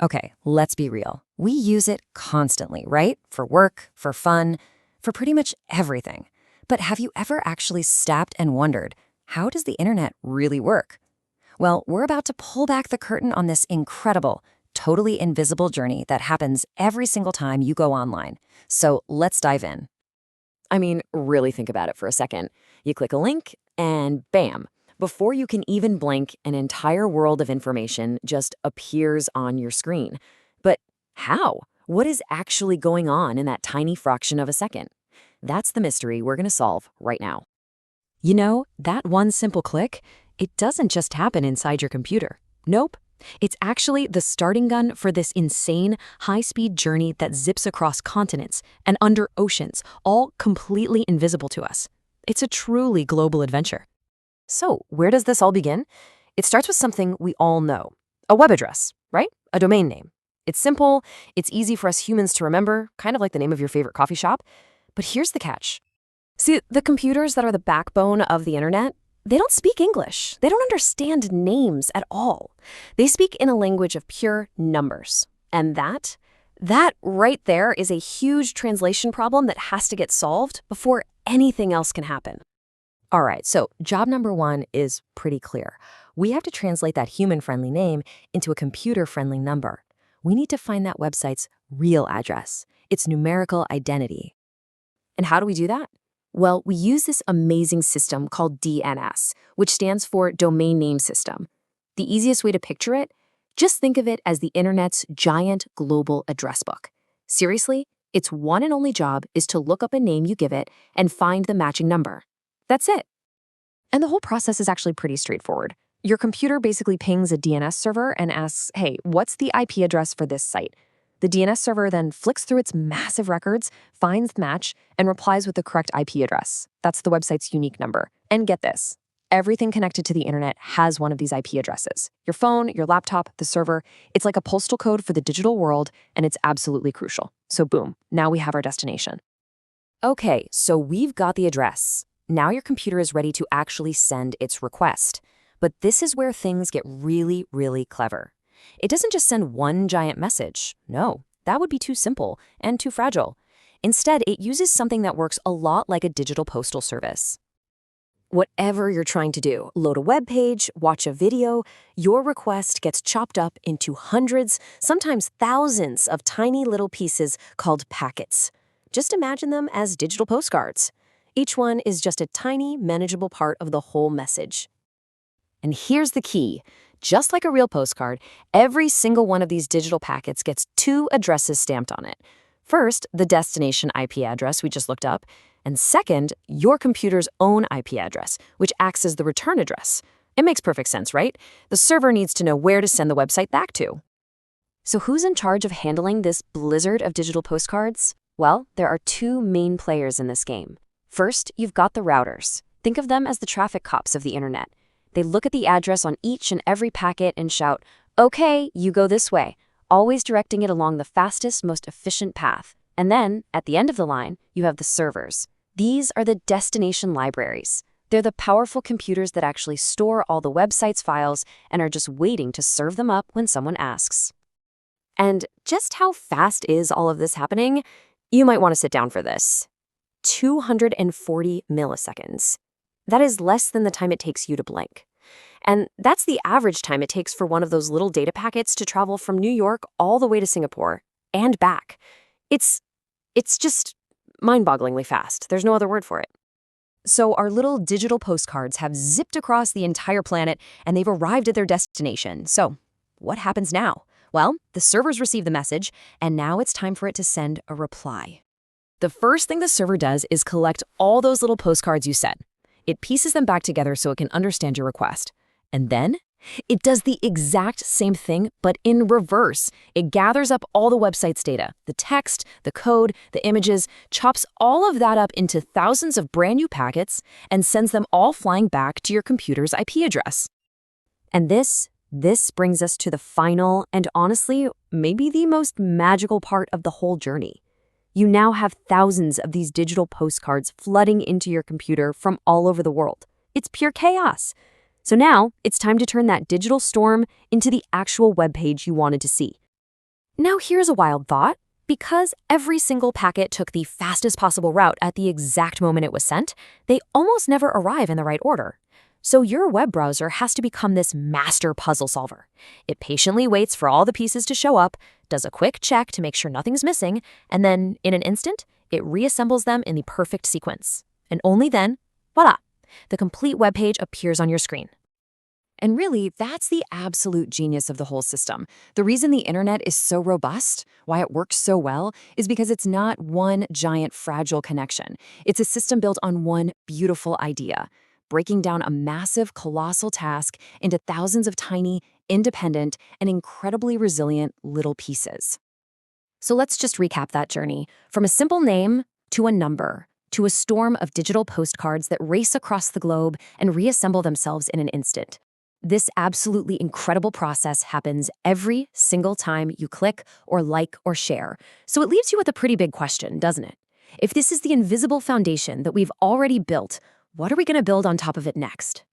Okay, let's be real. We use it constantly, right? For work, for fun, for pretty much everything. But have you ever actually stopped and wondered, how does the internet really work? Well, we're about to pull back the curtain on this incredible, totally invisible journey that happens every single time you go online. So let's dive in. I mean, really think about it for a second. You click a link, and bam, before you can even blink, an entire world of information just appears on your screen. But how? What is actually going on in that tiny fraction of a second? That's the mystery we're going to solve right now. You know, that one simple click, it doesn't just happen inside your computer. Nope. It's actually the starting gun for this insane, high-speed journey that zips across continents and under oceans, all completely invisible to us. It's a truly global adventure. So, where does this all begin? It starts with something we all know. A web address, right? A domain name. It's simple, it's easy for us humans to remember, kind of like the name of your favorite coffee shop. But here's the catch. See, the computers that are the backbone of the internet, they don't speak English. They don't understand names at all. They speak in a language of pure numbers. And that right there is a huge translation problem that has to get solved before anything else can happen. All right, so job number one is pretty clear. We have to translate that human-friendly name into a computer-friendly number. We need to find that website's real address, its numerical identity. And how do we do that? Well, we use this amazing system called DNS, which stands for Domain Name System. The easiest way to picture it? Just think of it as the internet's giant global address book. Seriously, its one and only job is to look up a name you give it and find the matching number. That's it. And the whole process is actually pretty straightforward. Your computer basically pings a DNS server and asks, hey, what's the IP address for this site? The DNS server then flicks through its massive records, finds the match, and replies with the correct IP address. That's the website's unique number. And get this, everything connected to the internet has one of these IP addresses. Your phone, your laptop, the server. It's like a postal code for the digital world, and it's absolutely crucial. So boom, now we have our destination. Okay, so we've got the address. Now your computer is ready to actually send its request. But this is where things get really, really clever. It doesn't just send one giant message. No, that would be too simple and too fragile. Instead, it uses something that works a lot like a digital postal service. Whatever you're trying to do, load a web page, watch a video, your request gets chopped up into hundreds, sometimes thousands of tiny little pieces called packets. Just imagine them as digital postcards. Each one is just a tiny, manageable part of the whole message. And here's the key. Just like a real postcard, every single one of these digital packets gets two addresses stamped on it. First, the destination IP address we just looked up, and second, your computer's own IP address, which acts as the return address. It makes perfect sense, right? The server needs to know where to send the website back to. So who's in charge of handling this blizzard of digital postcards? Well, there are two main players in this game. First, you've got the routers. Think of them as the traffic cops of the internet. They look at the address on each and every packet and shout, okay, you go this way, always directing it along the fastest, most efficient path. And then, at the end of the line, you have the servers. These are the destination libraries. They're the powerful computers that actually store all the website's files and are just waiting to serve them up when someone asks. And just how fast is all of this happening? You might want to sit down for this. 240 milliseconds. That is less than the time it takes you to blink. And that's the average time it takes for one of those little data packets to travel from New York all the way to Singapore and back. It's just mind-bogglingly fast. There's no other word for it. So our little digital postcards have zipped across the entire planet and they've arrived at their destination. So what happens now? Well, the servers receive the message and now it's time for it to send a reply. The first thing the server does is collect all those little postcards you sent. It pieces them back together so it can understand your request. And then it does the exact same thing, but in reverse. It gathers up all the website's data, the text, the code, the images, chops all of that up into thousands of brand new packets, and sends them all flying back to your computer's IP address. And this brings us to the final and honestly, maybe the most magical part of the whole journey. You now have thousands of these digital postcards flooding into your computer from all over the world. It's pure chaos. So now it's time to turn that digital storm into the actual web page you wanted to see. Now here's a wild thought. Because every single packet took the fastest possible route at the exact moment it was sent, they almost never arrive in the right order. So your web browser has to become this master puzzle solver. It patiently waits for all the pieces to show up, does a quick check to make sure nothing's missing, and then, in an instant, it reassembles them in the perfect sequence. And only then, voila, the complete web page appears on your screen. And really, that's the absolute genius of the whole system. The reason the internet is so robust, why it works so well, is because it's not one giant fragile connection. It's a system built on one beautiful idea, breaking down a massive, colossal task into thousands of tiny, independent, and incredibly resilient little pieces. So let's just recap that journey. From a simple name to a number, to a storm of digital postcards that race across the globe and reassemble themselves in an instant. This absolutely incredible process happens every single time you click or like or share. So it leaves you with a pretty big question, doesn't it? If this is the invisible foundation that we've already built, what are we going to build on top of it next?